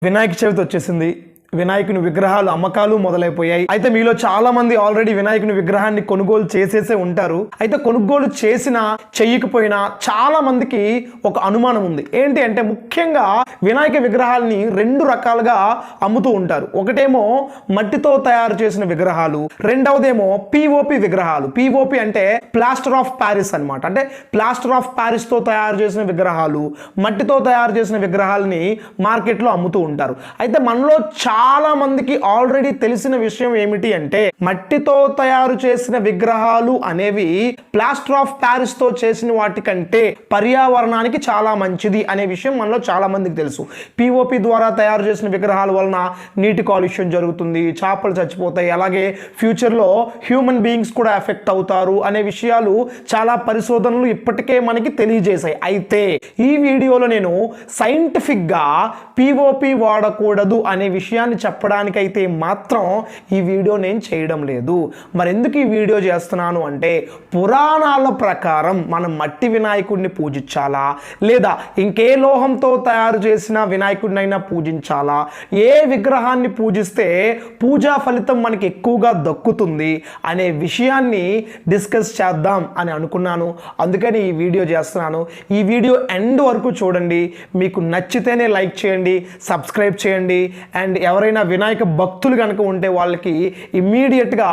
వినాయక చవితి వచ్చేసింది. వినాయకుని విగ్రహాలు అమ్మకాలు మొదలైపోయాయి. అయితే మీలో చాలా మంది ఆల్రెడీ వినాయకుని విగ్రహాన్ని కొనుగోలు చేసేసే ఉంటారు. అయితే కొనుగోలు చేసినా చెయ్యకపోయినా చాలా మందికి ఒక అనుమానం ఉంది. ఏంటి అంటే ముఖ్యంగా వినాయక విగ్రహాలని రెండు రకాలుగా అమ్ముతూ ఉంటారు. ఒకటేమో మట్టితో తయారు చేసిన విగ్రహాలు, రెండవదేమో పిఓపి విగ్రహాలు. పిఓపి అంటే ప్లాస్టర్ ఆఫ్ ప్యారిస్ అన్నమాట. అంటే ప్లాస్టర్ ఆఫ్ ప్యారిస్ తో తయారు చేసిన విగ్రహాలు, మట్టితో తయారు చేసిన విగ్రహాలని మార్కెట్లో అమ్ముతూ ఉంటారు. అయితే మనలో చాలా మందికి ఆల్రెడీ తెలిసిన విషయం ఏమిటి అంటే మట్టితో తయారు చేసిన విగ్రహాలు అనేవి ప్లాస్టర్ ఆఫ్ ప్యారిస్ తో చేసిన వాటికంటే పర్యావరణానికి చాలా మంచిది అనే విషయం మనలో చాలా మందికి తెలుసు. పిఓపి ద్వారా తయారు చేసిన విగ్రహాల వలన నీటి కాలుష్యం జరుగుతుంది, చేపలు చచ్చిపోతాయి, అలాగే ఫ్యూచర్లో హ్యూమన్ బీయింగ్స్ కూడా ఎఫెక్ట్ అవుతారు అనే విషయాలు చాలా పరిశోధనలు ఇప్పటికే మనకి తెలియజేశాయి. అయితే ఈ వీడియోలో నేను సైంటిఫిక్గా పిఓపి వాడకూడదు అనే విషయాన్ని చెప్పడానికైతే మాత్రం ఈ వీడియో నేను చేయడం లేదు. మరి ఎందుకు ఈ వీడియో చేస్తున్నాను అంటే పురాణాల ప్రకారం మనం మట్టి వినాయకుడిని పూజించాలా లేదా ఇంకే లోహంతో తయారు చేసిన వినాయకుడినైనా పూజించాలా, ఏ విగ్రహాన్ని పూజిస్తే పూజా ఫలితం మనకి ఎక్కువగా దక్కుతుంది అనే విషయాన్ని డిస్కస్ చేద్దాం అని అనుకున్నాను. అందుకని ఈ వీడియో చేస్తున్నాను. ఈ వీడియో ఎండ్ వరకు చూడండి. మీకు నచ్చితేనే లైక్ చేయండి, సబ్స్క్రైబ్ చేయండి. అండ్ ఎవరైనా వినాయక భక్తులు కనుక ఉంటే వాళ్ళకి ఇమ్మీడియట్గా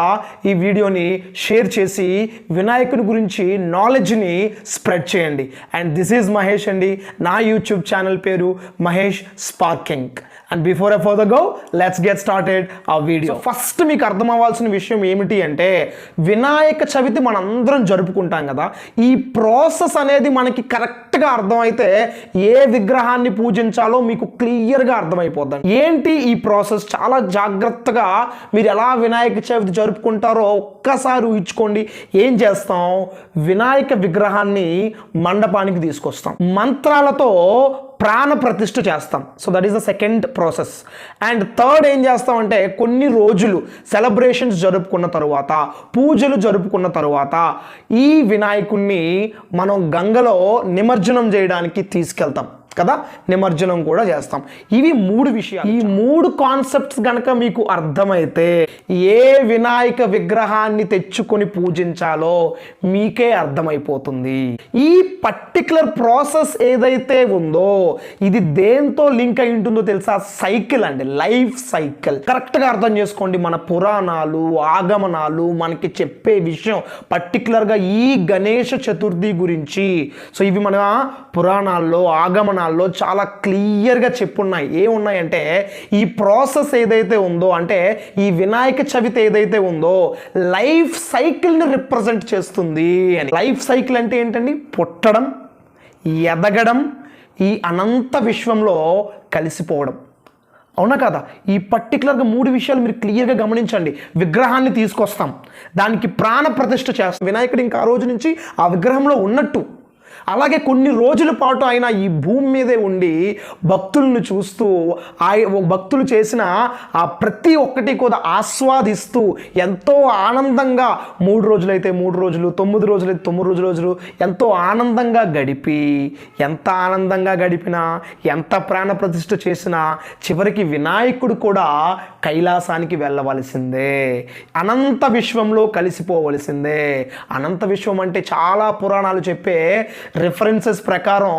ఈ వీడియోని షేర్ చేసి వినాయకుని గురించి నాలెడ్జ్ని స్ప్రెడ్ చేయండి. అండ్ దిస్ ఈజ్ మహేష్ అండి. నా యూట్యూబ్ ఛానల్ పేరు Mahesh sparking. And before I further go let's get started ఆ వీడియో. ఫస్ట్ మీకు అర్థం అవ్వాల్సిన విషయం ఏమిటి అంటే వినాయక చవితి మనందరం జరుపుకుంటాం కదా, ఈ ప్రాసెస్ అనేది మనకి కరెక్ట్గా అర్థమైతే ఏ విగ్రహాన్ని పూజించాలో మీకు క్లియర్గా అర్థమైపోద్ది. ఏంటి ఈ ప్రాసెస్? చాలా జాగ్రత్తగా మీరు ఎలా వినాయక చవితి జరుపుకుంటారో ఒక్కసారి ఊహించుకోండి. ఏం చేస్తాం? వినాయక విగ్రహాన్ని మండపానికి తీసుకొస్తాం, మంత్రాలతో ప్రాణ ప్రతిష్ఠ చేస్తాం. So that is the second process. And third ఏం చేస్తామంటే కొన్ని రోజులు సెలబ్రేషన్స్ జరుపుకున్న తరువాత, పూజలు జరుపుకున్న తరువాత ఈ వినాయకుడిని మనం గంగలో నిమజ్జనం చేయడానికి తీసుకెళ్తాం కదా, నిమజ్జనం కూడా చేస్తాం. ఇవి మూడు విషయాలు. ఈ మూడు కాన్సెప్ట్స్ గనక మీకు అర్థమైతే ఏ వినాయక విగ్రహాన్ని తెచ్చుకొని పూజించాలో మీకే అర్థమైపోతుంది. ఈ పర్టికులర్ ప్రాసెస్ ఏదైతే ఉందో ఇది దేంతో లింక్ అయి ఉంటుందో తెలుసా? సైకిల్ అండి, లైఫ్ సైకిల్. కరెక్ట్గా అర్థం చేసుకోండి. మన పురాణాలు, ఆగమనాలు మనకి చెప్పే విషయం పర్టికులర్గా ఈ గణేష చతుర్థి గురించి. సో ఇవి మన పురాణాల్లో, ఆగమనాల్లో చాలా క్లియర్గా చెప్పున్నాయి. ఏమున్నాయంటే ఈ ప్రాసెస్ ఏదైతే ఉందో, అంటే ఈ వినాయక చవితి ఏదైతే ఉందో లైఫ్ సైకిల్ని రిప్రజెంట్ చేస్తుంది అని. లైఫ్ సైకిల్ అంటే ఏంటండి? పుట్టడం, ఎదగడం, ఈ అనంత విశ్వంలో కలిసిపోవడం. అవునా కదా? ఈ పర్టికులర్గా మూడు విషయాలు మీరు క్లియర్గా గమనించండి. విగ్రహాన్ని తీసుకొస్తాం, దానికి ప్రాణ ప్రతిష్ఠ చేస్తాం. వినాయకుడు ఇంకా ఆ రోజు నుంచి ఆ విగ్రహంలో ఉన్నట్టు. అలాగే కొన్ని రోజుల పాటు ఆయన ఈ భూమి మీదే ఉండి భక్తులను చూస్తూ భక్తులు చేసిన ఆ ప్రతి ఒక్కటి కూడా ఆస్వాదిస్తూ ఎంతో ఆనందంగా 3 రోజులైతే 3 రోజులు, 9 రోజులైతే 9 రోజులు ఎంతో ఆనందంగా గడిపి, ఎంత ఆనందంగా గడిపినా, ఎంత ప్రాణ ప్రతిష్ఠ చేసినా చివరికి వినాయకుడు కూడా కైలాసానికి వెళ్ళవలసిందే, అనంత విశ్వంలో కలిసిపోవలసిందే. అనంత విశ్వం అంటే చాలా పురాణాలు చెప్పే రిఫరెన్సెస్ ప్రకారం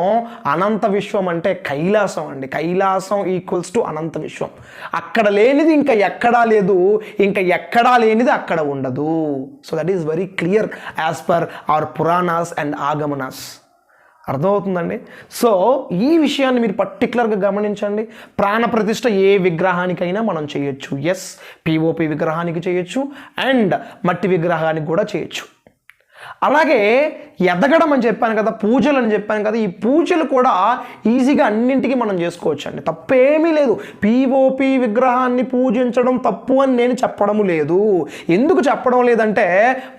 అనంత విశ్వం అంటే కైలాసం అండి. కైలాసం ఈక్వల్స్ టు అనంత విశ్వం. అక్కడ లేనిది ఇంకా ఎక్కడా లేదు, ఇంకా ఎక్కడా లేనిది అక్కడ ఉండదు. So that is very clear as per our Puranas and Agamas. అర్థమవుతుందండి? సో ఈ విషయాన్ని మీరు పర్టికులర్గా గమనించండి. ప్రాణ ప్రతిష్ఠ ఏ విగ్రహానికైనా మనం చేయొచ్చు. ఎస్, పిఓపి విగ్రహానికి చేయొచ్చు అండ్ మట్టి విగ్రహానికి కూడా చేయొచ్చు. అలాగే ఎదగడం అని చెప్పాను కదా, పూజలు అని చెప్పాను కదా, ఈ పూజలు కూడా ఈజీగా అన్నింటికి మనం చేసుకోవచ్చు అండి. తప్పేమీ లేదు. పిఓపి విగ్రహాన్ని పూజించడం తప్పు అని నేను చెప్పడం లేదు. ఎందుకు చెప్పడం లేదంటే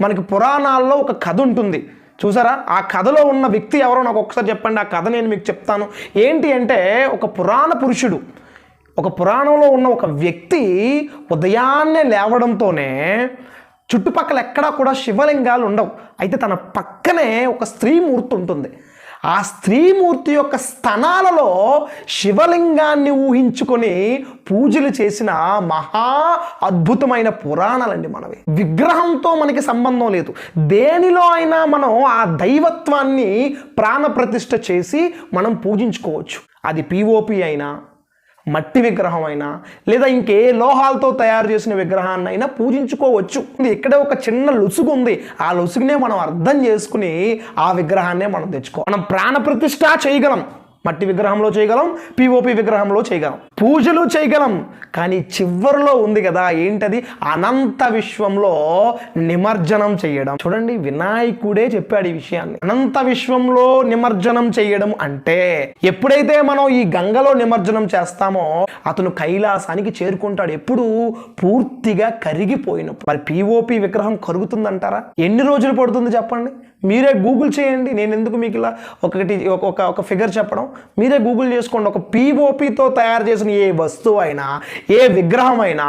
మనకి పురాణాల్లో ఒక కథ ఉంటుంది చూసారా? ఆ కథలో ఉన్న వ్యక్తి ఎవరో నాకు ఒకసారి చెప్పండి. ఆ కథ నేను మీకు చెప్తాను. ఏంటి అంటే ఒక పురాణ పురుషుడు, ఒక పురాణంలో ఉన్న ఒక వ్యక్తి ఉదయాన్నే లేవడంతోనే చుట్టుపక్కల ఎక్కడా కూడా శివలింగాలు ఉండవు. అయితే తన పక్కనే ఒక స్త్రీమూర్తి ఉంటుంది. ఆ స్త్రీమూర్తి యొక్క స్తనాలలో శివలింగాన్ని ఊహించుకొని పూజలు చేసిన మహా అద్భుతమైన పురాణాలండి మనవి. విగ్రహంతో మనకి సంబంధం లేదు. దేనిలో అయినా మనం ఆ దైవత్వాన్ని ప్రాణప్రతిష్ఠ చేసి మనం పూజించుకోవచ్చు. అది పిఓపి అయినా, మట్టి విగ్రహం అయినా, లేదా ఇంకే లోహాలతో తయారు చేసిన విగ్రహాన్ని అయినా పూజించుకోవచ్చు. ఇక్కడే ఒక చిన్న లొసుగు ఉంది. ఆ లొసుగునే మనం అర్థం చేసుకుని ఆ విగ్రహాన్నే మనం తెచ్చుకో. మనం ప్రాణప్రతిష్ఠ చేయగలం, మట్టి విగ్రహంలో చేయగలం, పిఓపి విగ్రహంలో చేయగలం, పూజలు చేయగలం. కానీ చివరిలో ఉంది కదా, ఏంటది? అనంత విశ్వంలో నిమజ్జనం చేయడం. చూడండి, వినాయకుడే చెప్పాడు ఈ విషయాన్ని. అనంత విశ్వంలో నిమజ్జనం చేయడం అంటే ఎప్పుడైతే మనం ఈ గంగలో నిమజ్జనం చేస్తామో అతను కైలాసానికి చేరుకుంటాడు. ఎప్పుడు? పూర్తిగా కరిగిపోయినప్పుడు. మరి పిఓపి విగ్రహం కరుగుతుందంటారా? ఎన్ని రోజులు పడుతుంది చెప్పండి? మీరే గూగుల్ చేయండి. నేను ఎందుకు మీకు ఇలా ఒక ఫిగర్ చెప్పడం? మీరే గూగుల్ చేసుకోండి. ఒక పిఓపితో తయారు చేసిన ఏ వస్తువు అయినా, ఏ విగ్రహం అయినా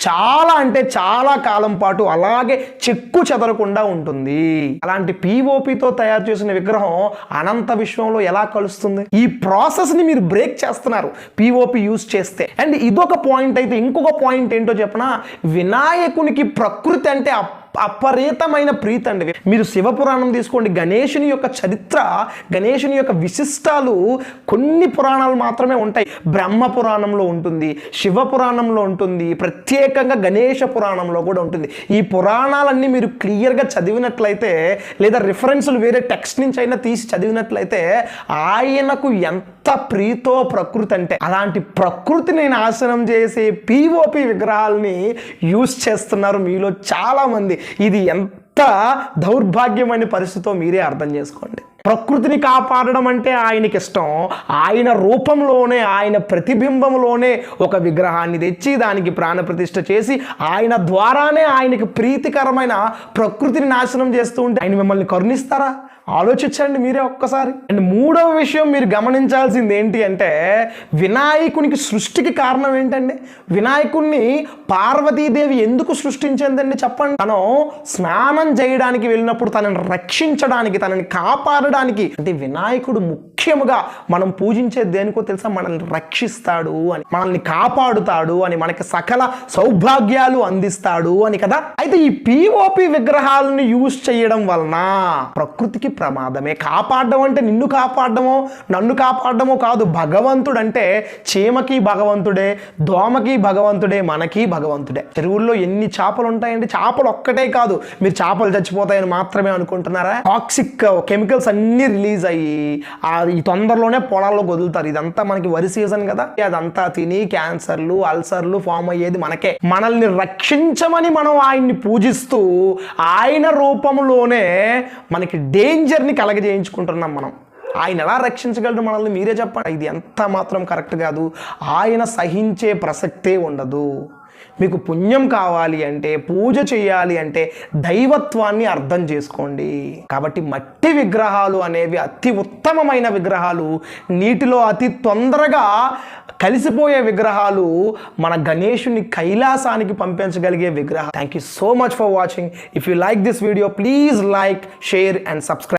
చాలా అంటే చాలా కాలం పాటు అలాగే చెక్కు చెదరకుండా ఉంటుంది. అలాంటి పిఓపితో తయారు చేసిన విగ్రహం అనంత విశ్వంలో ఎలా కలుస్తుంది? ఈ ప్రాసెస్ని మీరు బ్రేక్ చేస్తున్నారు పిఓపి యూజ్ చేస్తే. అండ్ ఇదొక పాయింట్ అయితే, ఇంకొక పాయింట్ ఏంటో చెప్పనా? వినాయకునికి ప్రకృతి అంటే అపరీతమైన ప్రీతి అండి. మీరు శివపురాణం తీసుకోండి, గణేశుని యొక్క చరిత్ర, గణేశుని యొక్క విశిష్టాలు కొన్ని పురాణాలు మాత్రమే ఉంటాయి. బ్రహ్మ పురాణంలో ఉంటుంది, శివ పురాణంలో ఉంటుంది, ప్రత్యేకంగా గణేశ పురాణంలో కూడా ఉంటుంది. ఈ పురాణాలన్నీ మీరు క్లియర్గా చదివినట్లయితే, లేదా రిఫరెన్సులు వేరే టెక్స్ట్ నుంచి అయినా తీసి చదివినట్లయితే ఆయనకు ఎంత ప్రీతో ప్రకృతి అంటే, అలాంటి ప్రకృతిని నాశనం చేసే పిఓపి విగ్రహాలని యూజ్ చేస్తున్నారు మీలో చాలా మంది. ఇది ఎంత దౌర్భాగ్యమైన పరిస్థితో మీరే అర్థం చేసుకోండి. ప్రకృతిని కాపాడడం అంటే ఆయనకి ఇష్టం. ఆయన రూపంలోనే, ఆయన ప్రతిబింబంలోనే ఒక విగ్రహాన్ని తెచ్చి దానికి ప్రాణప్రతిష్ఠ చేసి ఆయన ద్వారానే ఆయనకి ప్రీతికరమైన ప్రకృతిని నాశనం చేస్తూ ఉంటే ఆయన మిమ్మల్ని కరుణిస్తారా? ఆలోచించండి మీరే ఒక్కసారి. అండ్ మూడవ విషయం మీరు గమనించాల్సింది ఏంటి అంటే, వినాయకునికి సృష్టికి కారణం ఏంటండి? వినాయకుడిని పార్వతీదేవి ఎందుకు సృష్టించిందండి చెప్పండి? తను స్నానం చేయడానికి వెళ్ళినప్పుడు తనని రక్షించడానికి, తనని కాపాడడానికి. అంటే వినాయకుడు ముఖ్యముగా మనం పూజించే దేనికో తెలుసా? మనల్ని రక్షిస్తాడు అని, మనల్ని కాపాడుతాడు అని, మనకి సకల సౌభాగ్యాలు అందిస్తాడు అని కదా. అయితే ఈ పిఓపి విగ్రహాలను యూజ్ చేయడం వలన ప్రకృతికి ప్రమాదమే. కాపాడడం అంటే నిన్ను కాపాడడమో నన్ను కాపాడడమో కాదు. భగవంతుడు అంటే చీమకి భగవంతుడే, దోమకి భగవంతుడే, మనకి భగవంతుడే. చెరువుల్లో ఎన్ని చేపలు ఉంటాయండి? చేపలు ఒక్కటే కాదు, మీరు చేపలు చచ్చిపోతాయని మాత్రమే అనుకుంటున్నారా? టాక్సిక్ కెమికల్స్ అన్ని రిలీజ్ అయ్యి ఈ తొందరలోనే పొలాల్లో వదులుతారు. ఇదంతా మనకి వరి సీజన్ కదా, అదంతా తిని క్యాన్సర్లు, అల్సర్లు ఫామ్ అయ్యేది మనకే. మనల్ని రక్షించమని మనం ఆయన్ని పూజిస్తూ ఆయన రూపంలోనే మనకి డేంజర్ని కలగజేయించుకుంటున్నాం మనం. ఆయన ఎలా రక్షించగలరు మనల్ని? మీరే చెప్పండి. ఇది ఎంత మాత్రం కరెక్ట్ కాదు. ఆయన సహించే ప్రసక్తే ఉండదు. మీకు పుణ్యం కావాలి అంటే, పూజ చేయాలి అంటే దైవత్వాన్ని అర్థం చేసుకోండి. కాబట్టి మట్టి విగ్రహాలు అనేవి అతి ఉత్తమమైన విగ్రహాలు, నీటిలో అతి తొందరగా కలిసిపోయే విగ్రహాలు, మన గణేశుని కైలాసానికి పంపించగలిగే విగ్రహాలు. Thank you so much for watching. If you like this video, please like, share and subscribe.